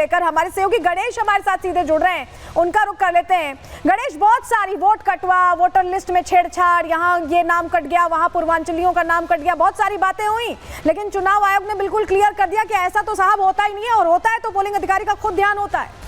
लेकर हमारे सहयोगी गणेश हमारे साथ सीधे जुड़ रहे हैं, उनका रुख कर लेते हैं। गणेश, बहुत सारी वोट कटवा, वोटर लिस्ट में छेड़छाड़, यहाँ ये नाम कट गया, वहां पूर्वांचलियों का नाम कट गया, बहुत सारी बातें हुई, लेकिन चुनाव आयोग ने बिल्कुल क्लियर कर दिया कि ऐसा तो साहब होता ही नहीं है, और होता है तो पोलिंग अधिकारी का खुद ध्यान होता है।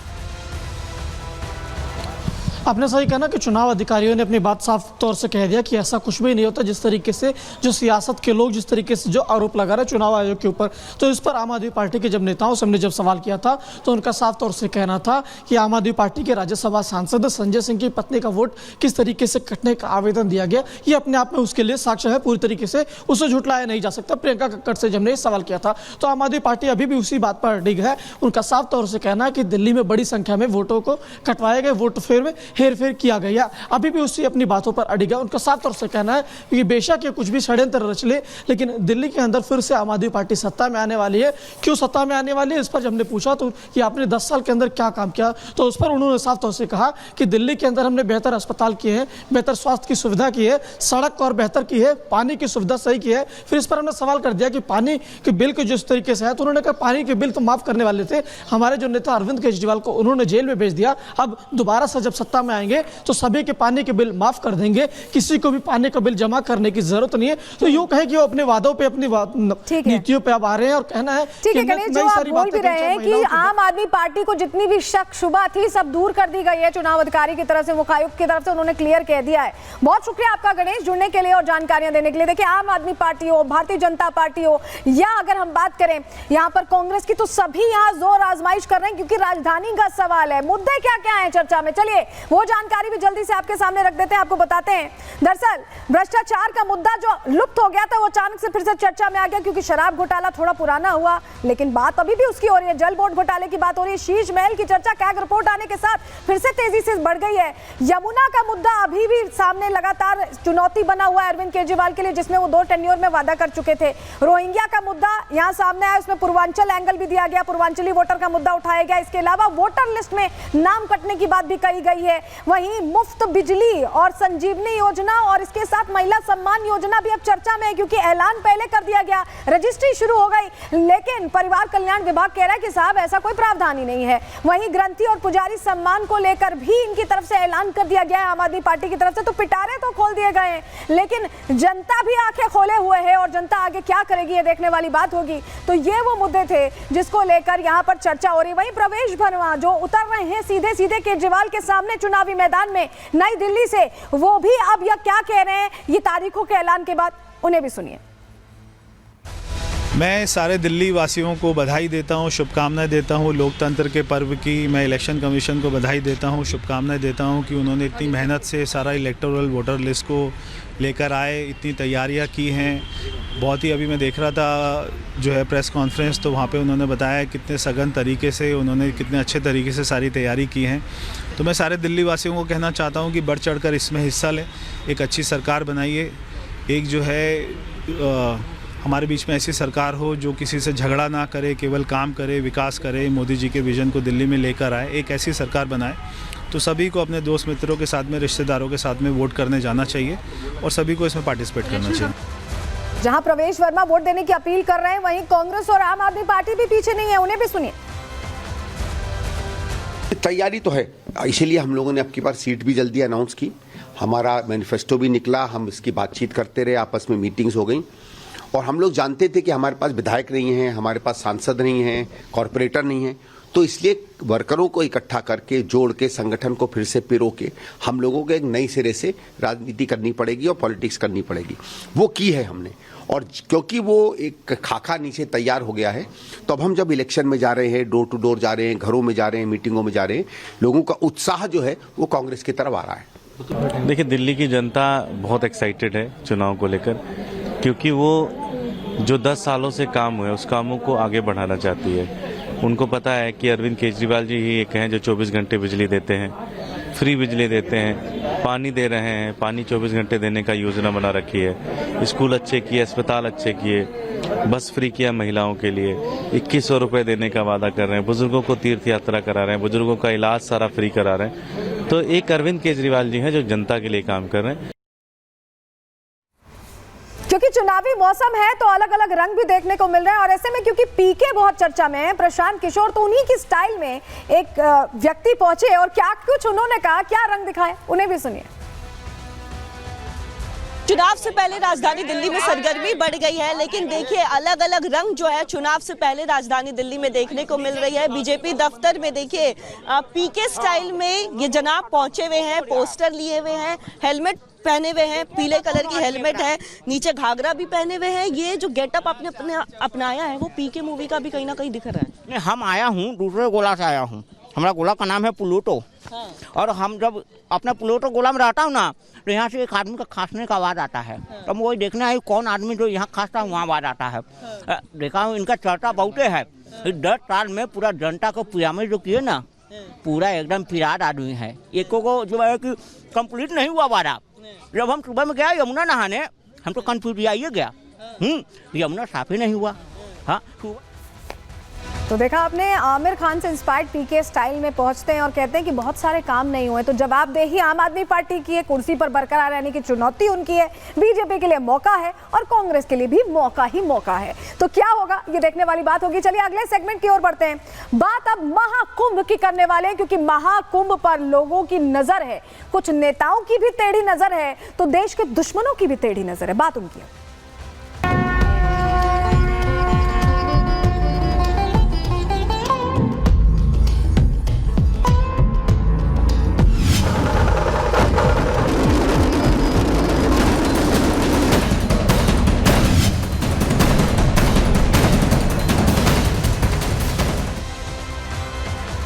आपने सही कहा ना कि चुनाव अधिकारियों ने अपनी बात साफ तौर से कह दिया कि ऐसा कुछ भी नहीं होता। जिस तरीके से जो सियासत के लोग जिस तरीके से जो आरोप लगा रहे चुनाव आयोग के ऊपर, तो इस पर आम आदमी पार्टी के जब नेताओं से हमने जब सवाल किया था तो उनका साफ तौर से कहना था कि आम आदमी पार्टी के राज्यसभा सांसद संजय सिंह की पत्नी का वोट किस तरीके से कटने का आवेदन दिया गया, ये अपने आप में उसके लिए साक्ष्य है, पूरी तरीके से उसे झुटलाया नहीं जा सकता। प्रियंका कक्कड़ से जब हमने सवाल किया था तो आम आदमी पार्टी अभी भी उसी बात पर अडिग है। उनका साफ तौर से कहना है कि दिल्ली में बड़ी संख्या में वोटों को कटवाए गए, वोट फेर में हेरफेर किया गया, अभी भी उसी अपनी बातों पर अड़िग है। उनका साफ तौर से कहना है कि बेशक ये कुछ भी षड्यंत्र रच ले, लेकिन दिल्ली के अंदर फिर से आम आदमी पार्टी सत्ता में आने वाली है। क्यों सत्ता में आने वाली है, इस पर जब हमने पूछा तो कि आपने 10 साल के अंदर क्या काम किया, तो उस पर उन्होंने साफ तौर से कहा कि दिल्ली के अंदर हमने बेहतर अस्पताल किए हैं, बेहतर स्वास्थ्य की सुविधा की है, सड़क और बेहतर की है, पानी की सुविधा सही की है। फिर इस पर हमने सवाल कर दिया कि पानी के बिल के जिस तरीके से है, तो उन्होंने कहा पानी के बिल तो माफ करने वाले थे हमारे जो नेता अरविंद केजरीवाल को, उन्होंने जेल में भेज दिया, अब दोबारा से जब सत्ता में आएंगे तो सभी के पानी के बिल माफ कर देंगे, किसी को भी पानी का बिल जमा करने की जरूरत नहीं है। तो यूं कहे कि वो अपने वादों पे, अपनी नीतियों पे अब आ रहे हैं और कहना है ठीक है गणेश, जो आप बोल भी रहे हैं कि आम आदमी पार्टी को जितनी भी शक शुबा थी सब दूर कर दी गई है चुनाव अधिकारी की तरफ से, मुखायुक्त की तरफ से, उन्होंने क्लियर कह दिया है। बहुत शुक्रिया आपका गणेश जुड़ने के लिए और जानकारियां देने के लिए। देखिए, आम आदमी पार्टी हो, भारतीय जनता पार्टी हो, या अगर हम बात करें यहाँ पर कांग्रेस की, तो सभी यहाँ जोर आजमाइश कर रहे हैं क्योंकि राजधानी का सवाल है। मुद्दे क्या क्या है चर्चा में, चलिए वो जानकारी भी जल्दी से आपके सामने रख देते हैं, आपको बताते हैं। दरअसल भ्रष्टाचार का मुद्दा जो लुप्त हो गया था वो अचानक से फिर से चर्चा में आ गया क्योंकि शराब घोटाला थोड़ा पुराना हुआ, लेकिन बात अभी भी उसकी हो रही है। जल बोर्ड घोटाले की बात हो रही है, शीश महल की चर्चा कैग रिपोर्ट आने के साथ फिर से तेजी से बढ़ गई है। यमुना का मुद्दा अभी भी सामने लगातार चुनौती बना हुआ है अरविंद केजरीवाल के लिए, जिसमें वो 2 टेन्योर में वादा कर चुके थे। रोहिंग्या का मुद्दा यहाँ सामने आया, उसमें पूर्वांचल एंगल भी दिया गया, पूर्वांचली वोटर का मुद्दा उठाया गया। इसके अलावा वोटर लिस्ट में नाम कटने की बात भी कही गई है। वहीं मुफ्त बिजली और संजीवनी योजना और इसके साथ महिला सम्मान योजना भी अब चर्चा में है क्योंकि ऐलान पहले कर दिया गया, रजिस्ट्री शुरू हो गई, लेकिन परिवार कल्याण विभाग कह रहा है कि साहब ऐसा कोई प्रावधान ही नहीं है। वहीं ग्रंथी और पुजारी सम्मान को लेकर भी इनकी तरफ से ऐलान कर दिया गया है आम आदमी पार्टी की तरफ से। तो पिटारे तो खोल दिए गए हैं, लेकिन जनता भी आंखें खोले हुए है और जनता आगे क्या करेगी ये देखने वाली बात होगी। तो ये वो मुद्दे थे जिसको लेकर यहाँ पर चर्चा हो रही। वहीं प्रवेश वर्मा जो उतर रहे हैं सीधे सीधे केजरीवाल के सामने चुनावी मैदान में नई दिल्ली से, वो भी अब यह क्या कह रहे हैं ये तारीखों के ऐलान के बाद, उन्हें भी सुनिए। मैं सारे दिल्ली वासियों को बधाई देता हूं, शुभकामनाएं देता हूं लोकतंत्र के पर्व की। मैं इलेक्शन कमीशन को बधाई देता हूं, शुभकामनाएं देता हूं कि उन्होंने इतनी मेहनत से सारा इलेक्टोरल वोटर लिस्ट को लेकर आए, इतनी तैयारियां की हैं। बहुत ही अभी मैं देख रहा था जो है प्रेस कॉन्फ्रेंस, तो वहाँ पे उन्होंने बताया कितने सघन तरीके से उन्होंने कितने अच्छे तरीके से सारी तैयारी की हैं। तो मैं सारे दिल्ली वासियों को कहना चाहता हूँ कि बढ़ चढ़ कर इसमें हिस्सा लें, एक अच्छी सरकार बनाइए, एक जो है हमारे बीच में ऐसी सरकार हो जो किसी से झगड़ा ना करे, केवल काम करे, विकास करे, मोदी जी के विजन को दिल्ली में लेकर आए, एक ऐसी सरकार बनाए। तो सभी को अपने दोस्त मित्रों के साथ में, रिश्तेदारों के साथ में वोट करने जाना चाहिए और सभी को इसमें पार्टिसिपेट करना चाहिए। जहां प्रवेश वर्मा वोट देने की अपील कर रहे हैं, वहीं कांग्रेस और आम आदमी पार्टी भी पीछे नहीं है, उन्हें भी सुनिए। तैयारी तो है, इसीलिए हम लोगों ने अब की बार सीट भी जल्दी अनाउंस की, हमारा मैनिफेस्टो भी निकला, हम इसकी बातचीत करते रहे, आपस में मीटिंग्स हो गई और हम लोग जानते थे कि हमारे पास विधायक नहीं हैं, हमारे पास सांसद नहीं हैं, कॉरपोरेटर नहीं हैं, तो इसलिए वर्करों को इकट्ठा करके, जोड़ के, संगठन को फिर से पिरो के हम लोगों को एक नई सिरे से राजनीति करनी पड़ेगी और पॉलिटिक्स करनी पड़ेगी। वो की है हमने, और क्योंकि वो एक खाका नीचे तैयार हो गया है, तो अब हम जब इलेक्शन में जा रहे हैं, डोर टू डोर जा रहे हैं, घरों में जा रहे हैं, मीटिंगों में जा रहे हैं, लोगों का उत्साह जो है वो कांग्रेस की तरफ आ रहा है। देखिए, दिल्ली की जनता बहुत एक्साइटेड है चुनाव को लेकर, क्योंकि वो जो 10 सालों से काम हुए उस कामों को आगे बढ़ाना चाहती है। उनको पता है कि अरविंद केजरीवाल जी ही एक हैं जो 24 घंटे बिजली देते हैं, फ्री बिजली देते हैं, पानी दे रहे हैं, पानी 24 घंटे देने का योजना बना रखी है, स्कूल अच्छे किए, अस्पताल अच्छे किए, बस फ्री किया महिलाओं के लिए, 2100 रुपये देने का वादा कर रहे हैं, बुजुर्गों को तीर्थ यात्रा करा रहे हैं, बुजुर्गों का इलाज सारा फ्री करा रहे हैं। तो एक अरविंद केजरीवाल जी हैं जो जनता के लिए काम कर रहे हैं। क्योंकि चुनावी मौसम है तो अलग अलग रंग भी देखने को मिल रहे हैं और ऐसे में क्योंकि पीके बहुत चर्चा में है, प्रशांत किशोर, तो उन्हीं की स्टाइल में एक व्यक्ति पहुंचे और क्या कुछ उन्होंने कहा, क्या रंग दिखाए, उन्हें भी सुनिए। चुनाव से पहले राजधानी दिल्ली में सरगर्मी बढ़ गई है, लेकिन देखिए अलग अलग रंग जो है चुनाव से पहले राजधानी दिल्ली में देखने को मिल रही है। बीजेपी दफ्तर में देखिए पीके स्टाइल में ये जनाब पहुंचे हुए हैं, पोस्टर लिए हुए हैं, हेलमेट पहने हुए हैं, पीले कलर की हेलमेट है, नीचे घाघरा भी पहने हुए हैं। ये जो गेटअप आपने अपनाया है वो पीके मूवी का भी कहीं ना कहीं दिख रहा है। नहीं, हम आया हूँ दूसरे गोला से आया हूँ, हमारा गोला का नाम है प्लूटो। हाँ। और हम जब अपना प्लूटो गोला में रहता हूँ ना तो यहाँ से एक आदमी का खांसने का आवाज़ आता है। हाँ। तो वही देखना है कौन आदमी जो यहाँ खांसता है वहाँ आवाज़ आता है। हाँ। देखा हूँ इनका चर्चा बहुत है। 10 साल में पूरा जनता को पिरामिड जो किए ना, पूरा एकदम पिराड आदमी है। एक को जो है कि कंप्लीट नहीं हुआ वादा। जब हम सुबह में गया यमुना नहाने, हम तो कंफ्यूज आइए गया, यमुना साफ ही नहीं हुआ। हाँ, तो देखा आपने, आमिर खान से इंस्पायर्ड पीके स्टाइल में पहुंचते हैं और कहते हैं कि बहुत सारे काम नहीं हुए। तो जवाबदेही आम आदमी पार्टी की है, कुर्सी पर बरकरार रहने की चुनौती उनकी है, बीजेपी के लिए मौका है और कांग्रेस के लिए भी मौका ही मौका है। तो क्या होगा ये देखने वाली बात होगी। चलिए अगले सेगमेंट की ओर बढ़ते हैं। बात अब महाकुंभ की करने वाले हैं, क्योंकि महाकुंभ पर लोगों की नजर है, कुछ नेताओं की भी टेढ़ी नजर है तो देश के दुश्मनों की भी टेढ़ी नजर है। बात उनकी है।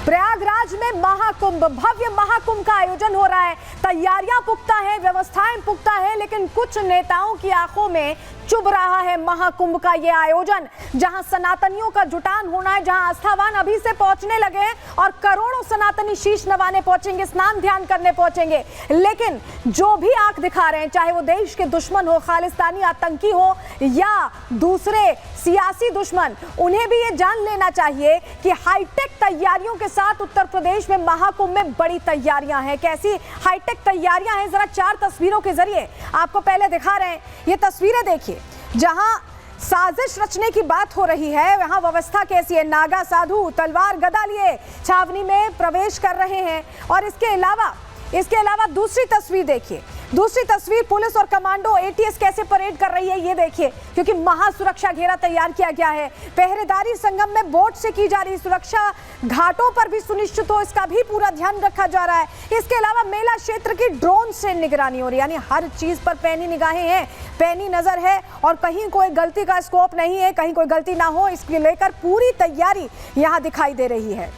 प्रयागराज में महाकुंभ, भव्य महाकुंभ का आयोजन हो रहा है। तैयारियां पुख्ता है, व्यवस्थाएं पुख्ता है, लेकिन कुछ नेताओं की आंखों में चुभ रहा है महाकुंभ का ये आयोजन, जहां सनातनियों का जुटान होना है, जहां आस्थावान अभी से पहुंचने लगे हैं और करोड़ों सनातनी शीश नवाने पहुंचेंगे, स्नान ध्यान करने पहुंचेंगे। लेकिन जो भी आंख दिखा रहे हैं, चाहे वो देश के दुश्मन हो, खालिस्तानी आतंकी हो या दूसरे सियासी दुश्मन, उन्हें भी ये जान लेना चाहिए कि हाईटेक तैयारियों के साथ उत्तर प्रदेश में महाकुंभ में बड़ी तैयारियां हैं। कैसी हाईटेक तैयारियां हैं, जरा 4 तस्वीरों के जरिए आपको पहले दिखा रहे हैं। ये तस्वीरें देखिए, जहां साजिश रचने की बात हो रही है, वहां व्यवस्था कैसी है। नागा साधु तलवार गदा लिए छावनी में प्रवेश कर रहे हैं। और इसके अलावा दूसरी तस्वीर देखिए, दूसरी तस्वीर पुलिस और कमांडो एटीएस कैसे परेड कर रही है ये देखिए, क्योंकि महासुरक्षा घेरा तैयार किया गया है। पहरेदारी संगम में बोट से की जा रही सुरक्षा घाटों पर भी सुनिश्चित हो, इसका भी पूरा ध्यान रखा जा रहा है। इसके अलावा मेला क्षेत्र की ड्रोन से निगरानी हो रही है, यानी हर चीज पर पैनी निगाहें हैं, पैनी नजर है और कहीं कोई गलती का स्कोप नहीं है, कहीं कोई गलती ना हो, इसको लेकर पूरी तैयारी यहां दिखाई दे रही है।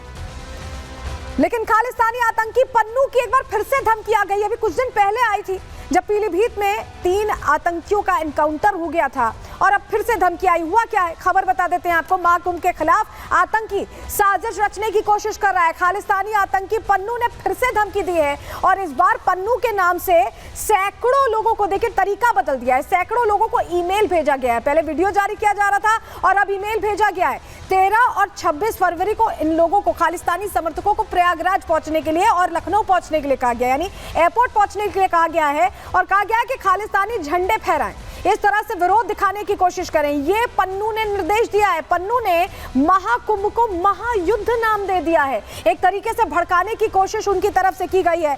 लेकिन खालिस्तानी आतंकी पन्नू की एक बार फिर से धमकी आ गई। अभी कुछ दिन पहले आई थी जब पीलीभीत में 3 आतंकियों का एनकाउंटर हो गया था और अब फिर से धमकी आई। हुआ क्या है, खबर बता देते हैं आपको। महाकुंभ के खिलाफ आतंकी साजिश रचने की कोशिश कर रहा है। खालिस्तानी आतंकी पन्नू ने फिर से धमकी दी है और इस बार पन्नू के नाम से सैकड़ों लोगों को, देखिए तरीका बदल दिया है, सैकड़ों लोगों को ईमेल भेजा गया है। पहले वीडियो जारी किया जा रहा था और अब ईमेल भेजा गया है। 13 और 26 फरवरी को इन लोगों को, खालिस्तानी समर्थकों को प्रयागराज पहुंचने के लिए और लखनऊ पहुंचने के लिए कहा गया, यानी एयरपोर्ट पहुंचने के लिए कहा गया है और कहा गया है कि खालिस्तानी झंडे फहराएं, इस तरह से विरोध दिखाने की कोशिश करें। ये पन्नू ने निर्देश दिया है। पन्नू ने महाकुंभ को महायुद्ध नाम दे दिया है। एक तरीके से भड़काने की कोशिश उनकी तरफ से की गई है।